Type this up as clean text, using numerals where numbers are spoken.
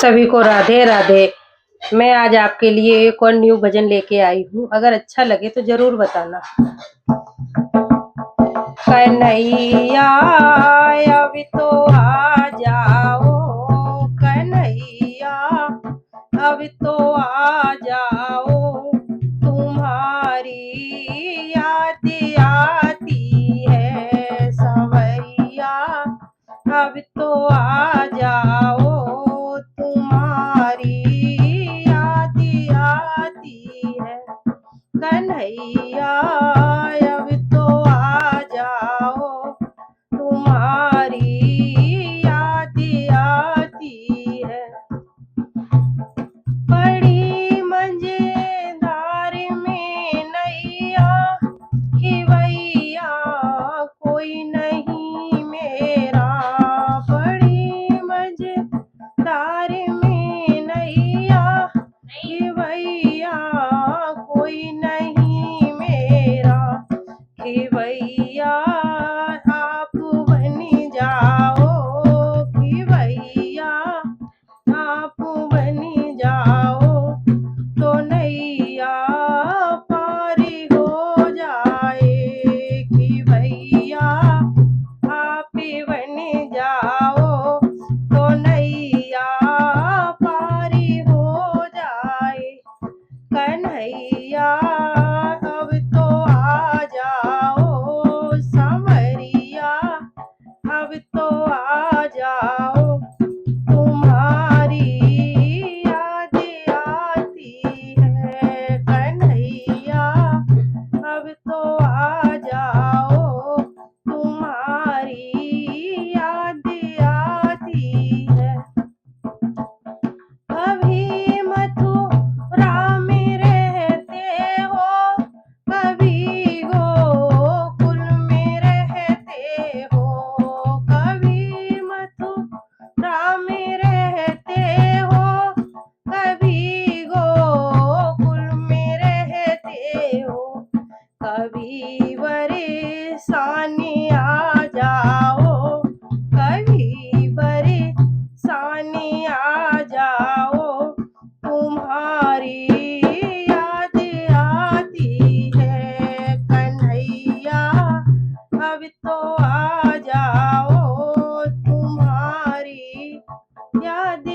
सभी को राधे राधे। मैं आज आपके लिए एक और न्यू भजन लेके आई हूँ। अगर अच्छा लगे तो जरूर बताना। कन्हैया अब तो आ जाओ, कन्हैया अब तो आ जाओ, तुम्हारी याद आती है सवैया, अब तो आ जाओ, तुम्हारी याद आती है कन्हैया, अब तो आ जाओ, तुम्हारी याद आती है। बड़ी मजेदार में नैया खिवैया कोई नहीं मेरा, बड़ी मजेदार में नैया खिवैया कोई नहीं मेरा, खिवैया आप बन जाओ, खिवैया आप बन जाओ, तो नैया पार हो जाए, खिवैया आप बन जाओ, तो नैया पार हो जाए, कन्हैया अब तो आ जाओ, सांवरिया अब तो आ जाओ, तुम्हारी याद आती है कन्हैया, अब तो आ जाओ, तुम्हारी याद आती है। कभी मथुरा में रहते हो, कभी गोकुल में रहते हो, कभी मथुरा में रहते हो, कभी गोकुल में रहते हो, कभी बरसाने आ जाओ, कभी बरसाने आ जाओ, तुम्हारी याद आती है कन्हैया, अब तो आ जाओ, तुम्हारी याद